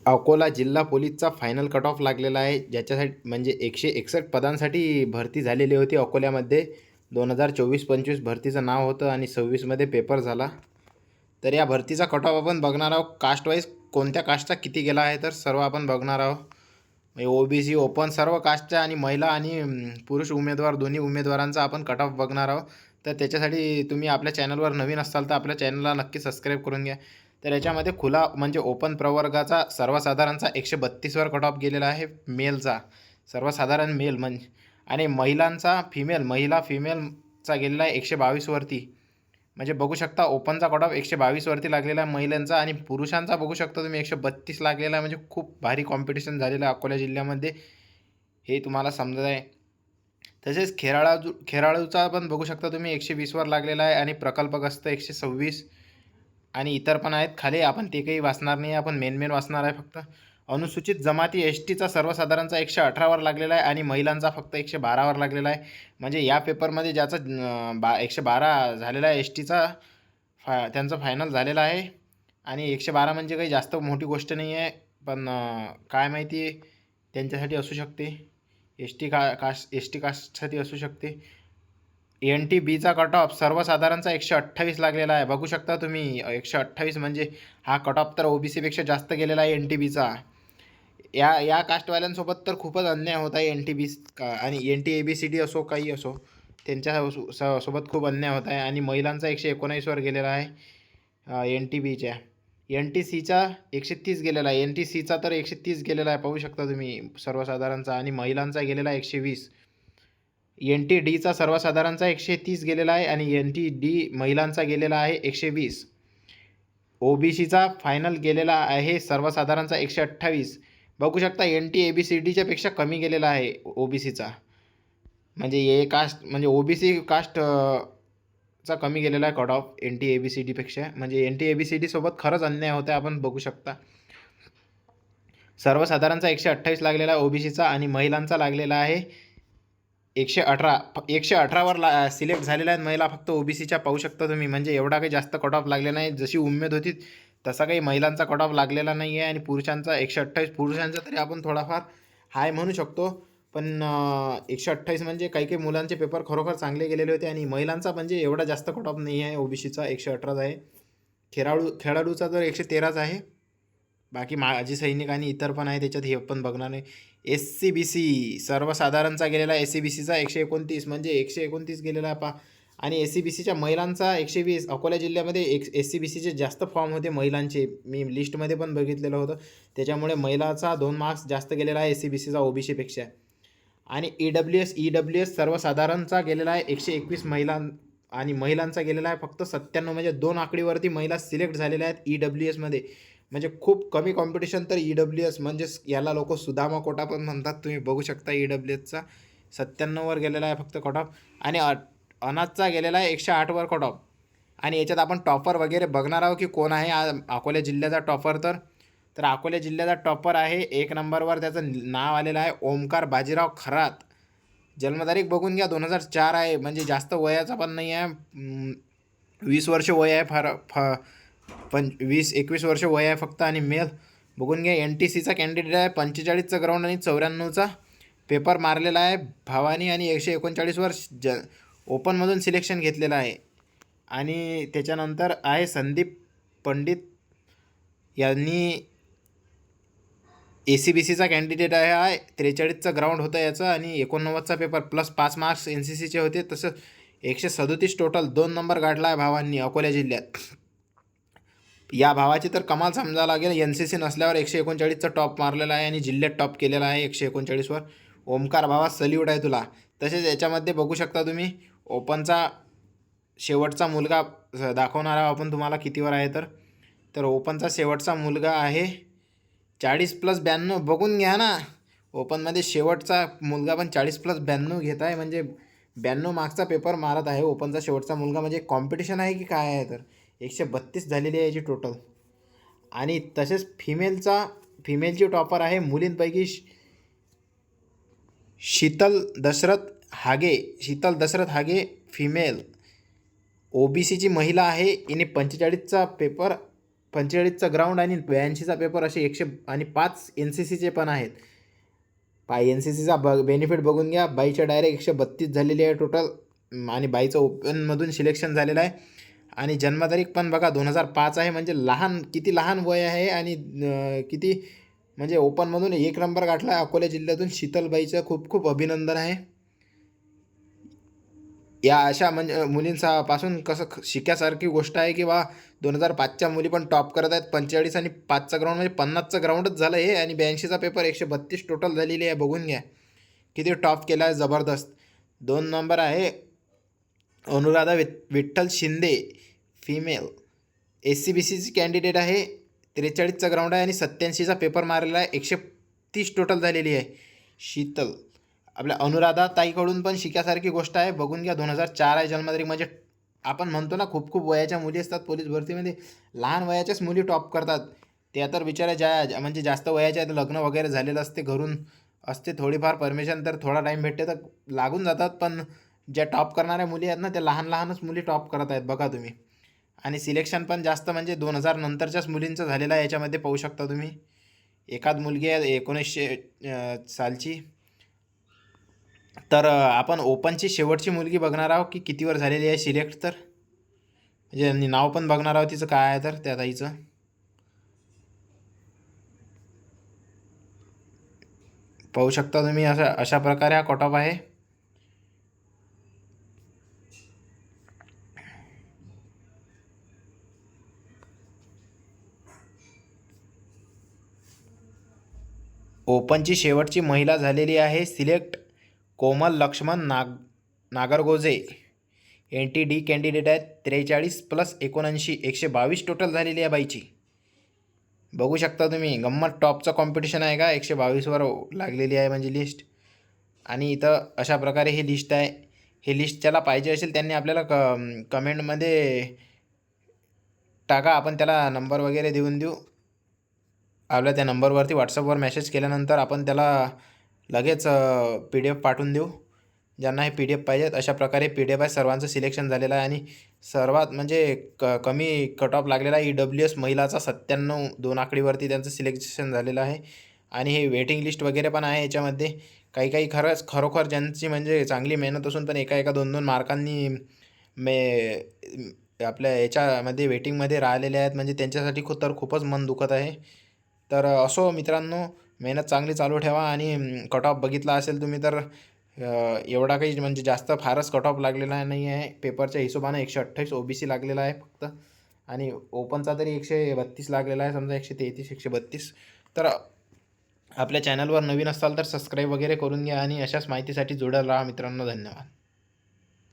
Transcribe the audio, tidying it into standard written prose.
अकोला जिल्हा पोलीसचा final cut off लागलेला आहे, ज्याच्यासाठी म्हणजे 161 पदांसाठी भरती झालेली होती अकोल्यामध्ये. 2024-25 भरतीचं नाव होतं आणि 26मध्ये पेपर झाला. तर या भरतीचा कट ऑफ आपण बघणार आहोत. कास्ट वाईज कोणत्या कास्टचा किती गेला आहे तर सर्व आपण बघणार आहोत. म्हणजे OBC, ओपन सर्व कास्टच्या आणि महिला आणि पुरुष उमेदवार दोन्ही उमेदवारांचा आपण कट ऑफ बघणार आहोत. तर त्याच्यासाठी तुम्ही आपल्या चॅनलवर नवीन असाल तर आपल्या चॅनलला नक्की सबस्क्राईब करून घ्या. तर याच्यामध्ये खुला म्हणजे ओपन प्रवर्गाचा सर्वसाधारणचा 132वर कट ऑफ गेलेला आहे मेलचा, सर्वसाधारण मेल म्हणजे, आणि महिलांचा फिमेलचा गेलेला आहे 122वरती. म्हणजे बघू शकता ओपनचा कट ऑफ 122वरती लागलेला आहे महिलांचा, आणि पुरुषांचा बघू शकता तुम्ही 132 लागलेला आहे. म्हणजे खूप भारी कॉम्पिटिशन झालेलं आहे अकोला जिल्ह्यामध्ये, हे तुम्हाला समजत आहे. तसेच खेराळूचा पण बघू शकता तुम्ही 120वर लागलेला आहे, आणि प्रकल्पग्रस्त 126, आणि इतर पण आहेत खाली. आपण ते काही वाचणार नाही, आपण मेन वाचणार आहे फक्त. अनुसूचित जमाती STचा सर्वसाधारणचा 118वर लागलेला आहे, आणि महिलांचा फक्त 112वर लागलेला आहे. म्हणजे या पेपरमध्ये ज्याचं 112 झालेला आहे STचा त्यांचं फायनल झालेलं आहे. आणि 112 म्हणजे काही जास्त मोठी गोष्ट नाही आहे, पण काय माहिती त्यांच्यासाठी असू शकते, ST कास्टसाठी असू शकते. NTBचा कट ऑफ सर्वसाधारणचा 128 लागलेला आहे. बघू शकता तुम्ही 128 म्हणजे हा कट ऑफ तर OBCपेक्षा जास्त गेलेला आहे NTBचा. या कास्टवाल्यांसोबत तर खूपच अन्याय होत आहे. NTB आणि NTABCD असो काही असो, त्यांच्या सोबत खूप अन्याय होत आहे. आणि महिलांचा 119वर गेलेला आहे NTBच्या. NTCचा 130 गेलेला आहे. NTCचा तर 130 गेलेला आहे, पाहू शकता तुम्ही सर्वसाधारणचा, आणि महिलांचा गेलेला आहे 120. NTDचा सर्वसाधारणचा 130 गेलेला आहे, आणि NTD महिलांचा गेलेला आहे 120. OBCचा फायनल गेलेला आहे सर्वसाधारणचा 128. बघू शकता NTABCDच्या पेक्षा कमी गेलेला आहे OBCचा. म्हणजे हे कास्ट म्हणजे OBC कास्ट चा कमी गेलेला आहे कट ऑफ NTABCDपेक्षा. म्हणजे NTABCD सोबत खरंच अन्याय होत आहे, आपण बघू शकता. सर्वसाधारणचा 128 लागलेला आहे OBCचा, आणि महिलांचा लागलेला आहे 118वर सिलेक्ट झालेल्या आहेत महिला फक्त OBCच्या, पाहू शकता तुम्ही. म्हणजे एवढा काही जास्त कट ऑफ लागलेला नाही. जशी उमेद होती तसा काही महिलांचा कट ऑफ लागलेला नाही आहे, आणि पुरुषांचा 128. पुरुषांचा तरी आपण थोडाफार हाय म्हणू शकतो, पण 128 म्हणजे काही काही मुलांचे पेपर खरोखर चांगले गेलेले होते, आणि महिलांचा म्हणजे एवढा जास्त कट ऑफ नाही आहे. OBCचा 118 आहे. खेळाडूचा तर 113 आहे. बाकी माजी सैनिक आणि इतर पण आहे त्याच्यात, हे पण बघणार नाही. SCBC सर्वसाधारणचा गेलेला आहे SCBCचा 129, म्हणजे 129 गेलेला आहे आणि SCBCच्या महिलांचा 120. अकोला जिल्ह्यामध्ये SCBCचे जास्त फॉर्म होते महिलांचे, मी लिस्टमध्ये पण बघितलेलं होतं. त्याच्यामुळे महिलाचा 2 मार्क्स जास्त गेलेला आहे SCBCचा OBCपेक्षा. आणि EWS सर्वसाधारणचा गेलेला आहे 121 आणि महिलांचा गेलेला आहे फक्त 97. म्हणजे 2 आकडीवरती महिला सिलेक्ट झालेल्या आहेत EWSमध्ये. म्हणजे खूप कमी कॉम्पिटिशन. तर EWS म्हणजेच याला लोक सुदामा कोटा पण म्हणतात, तुम्ही बघू शकता. EWSचा 97वर गेलेला आहे फक्त कट ऑफ, आणि अनाजचा गेलेला आहे 108वर कट ऑफ. आणि याच्यात आपण टॉपर वगैरे बघणार आहोत की कोण आहे अकोला जिल्ह्याचा टॉपर. तर अकोला जिल्ह्याचा टॉपर आहे 1 नंबरवर, त्याचं नाव आलेलं आहे ओमकार बाजीराव खरात. जन्मतारीख बघून घ्या, 2004 आहे. म्हणजे जास्त वयाचा पण नाही आहे, 20 वर्ष वय आहे, 20-21 वर्ष वय आहे फक्त. आणि मेल बघून घ्या. NTCचा कॅन्डिडेट आहे, 45चा ग्राउंड आणि 94चा पेपर मारलेला आहे भावानी, आणि 139वर ओपनमधून सिलेक्शन घेतलेलं आहे. आणि त्याच्यानंतर आहे संदीप पंडित, यांनी ACBCचा कॅन्डिडेट आहे. 43चा ग्राउंड होतं याचं, आणि 89चा पेपर प्लस 5 मार्क्स NCCचे होते. तसं 137 टोटल 2 नंबर गाठला आहे भावांनी अकोला जिल्ह्यात. या भावाची तर कमाल समजावं लागेल. NCC नसल्यावर 139चा टॉप मारलेला आहे, आणि जिल्ह्यात टॉप केलेला आहे 139वर. ओमकार भावा, सल्यूट आहे तुला. तसेच याच्यामध्ये बघू शकता तुम्ही ओपनचा शेवटचा मुलगा दाखवणार आहोत आपण तुम्हाला कितीवर आहे. तर ओपनचा शेवटचा मुलगा आहे 40+92. बघून घ्या ना, ओपनमध्ये शेवटचा मुलगा पण 40+92 घेत आहे. म्हणजे 92 मार्क्सचा पेपर मारत आहे ओपनचा शेवटचा मुलगा. म्हणजे कॉम्पिटिशन आहे की काय आहे. तर 132 झालेली आहे याची टोटल. आणि तसेच फिमेलची टॉपर आहे मुलींपैकी शीतल दशरथ हागे फिमेल. OBCची महिला आहे, हिने 45चा पेपर 45चा ग्राउंड आणि 82चा पेपर असे 105 एन सी सीचे पण आहेत. एन सी सीचा बेनिफिट बघून घ्या. बाईच्या डायरेक्ट 132 झालेली आहे टोटल आणि बाईचं ओपनमधून सिलेक्शन झालेलं आहे. आणि जन्मतारीख पण बघा 2005 आहे, म्हणजे किती लहान वय आहे आणि किती म्हणजे ओपनमधून 1 नंबर गाठला आहे अकोला जिल्ह्यातून. शीतलबाईचं खूप खूप अभिनंदन आहे. या अशा म्हणजे मुलींपासून कसं शिक्यासारखी गोष्ट आहे की 2005च्या मुली पण टॉप करत आहेत. 45 आणि 5चा ग्राउंड म्हणजे 50चं ग्राउंडच झालं हे. आणि 82चा पेपर 132 टोटल झालेली आहे. बघून घ्या किती टॉप केला आहे, जबरदस्त. 2 नंबर आहे अनुराधा विठ्ठल शिंदे, फिमेल, SC-BCची कॅन्डिडेट आहे. 43चा ग्राउंड आहे आणि 87चा पेपर मारलेला आहे. 130 टोटल झालेली आहे. शीतल आपल्या अनुराधा ताईकडून पण शिक्यासारखी गोष्ट आहे. बघून घ्या 2004 आहे जन्मतारीख. म्हणजे आपण म्हणतो ना खूप खूप वयाच्या मुली असतात पोलीस भरतीमध्ये, लहान वयाच्याच मुली टॉप करतात. त्या तर बिचाऱ्या म्हणजे जास्त वयाच्या लग्न वगैरे झालेलं असते, घरून असते थोडीफार परमिशन, तर थोडा टाईम भेटते तर लागून जातात. पण ज्या टॉप करणाऱ्या मुली आहेत ना त्या लहानच मुली टॉप करत आहेत बघा तुम्ही. आणि सिलेक्शन पण जास्त म्हणजे 2000 नंतरच्याच मुलींचं झालेलं आहे. याच्यामध्ये पाहू शकता तुम्ही. एखाद मुलगी आहे 1900 सालची. तर आपण ओपनची शेवटची मुलगी बघणार आहोत की कितीवर झालेली आहे सिलेक्ट. तर म्हणजे नाव पण बघणार आहोत तिचं काय आहे तर त्या ताईचं. पाहू शकता तुम्ही. अशा प्रकारे हा कट ऑफ आहे. ओपनची शेवटची महिला झालेली आहे सिलेक्ट कोमल लक्ष्मण नागरगोजे. NTD कॅन्डिडेट आहेत. 43 + 79 122 टोटल झालेली आहे बाईची. बघू शकता तुम्ही. गंमत टॉपचं कॉम्पिटिशन आहे का. 122वर लागलेली आहे म्हणजे लिस्ट. आणि इथं अशा प्रकारे ही लिस्ट आहे. ही लिस्ट ज्याला पाहिजे असेल त्यांनी आपल्याला कमेंटमध्ये टाका. आपण त्याला नंबर वगैरे देऊ. आपल्या त्या नंबरवरती व्हॉट्सअपवर मेसेज केल्यानंतर आपण त्याला लगेच PDF पाठवून देऊ. ज्यांना हे PDF पाहिजेत अशा प्रकारे PDF आहे. सर्वांचं सिलेक्शन झालेलं आहे आणि सर्वात म्हणजे कमी कट ऑफ लागलेला आहे. EWS महिलाचा 97 2 आकडीवरती त्यांचं सिलेक्शन झालेलं आहे. आणि हे वेटिंग लिस्ट वगैरे पण आहे याच्यामध्ये. काही खरोखर ज्यांची म्हणजे चांगली मेहनत असून पण एका 2-2 मार्कांनी आपल्या याच्यामध्ये वेटिंगमध्ये राहिलेले आहेत, म्हणजे त्यांच्यासाठी खूपच मन दुखत आहे. तर असो मित्रांनो, मेहनत चांगली चालू ठेवा. आणि कट ऑफ बघितला असेल तुम्ही तर एवढा काही म्हणजे जास्त फारच कट ऑफ लागलेला नाही आहे. पेपरच्या हिशोबाने 128 OBC लागलेला आहे फक्त. आणि ओपनचा तरी 132 लागलेला आहे समजा. 133 132. तर आपल्या चॅनलवर नवीन असाल तर सबस्क्राईब वगैरे करून घ्या आणि अशाच माहितीसाठी जोडायला राहा मित्रांनो. धन्यवाद.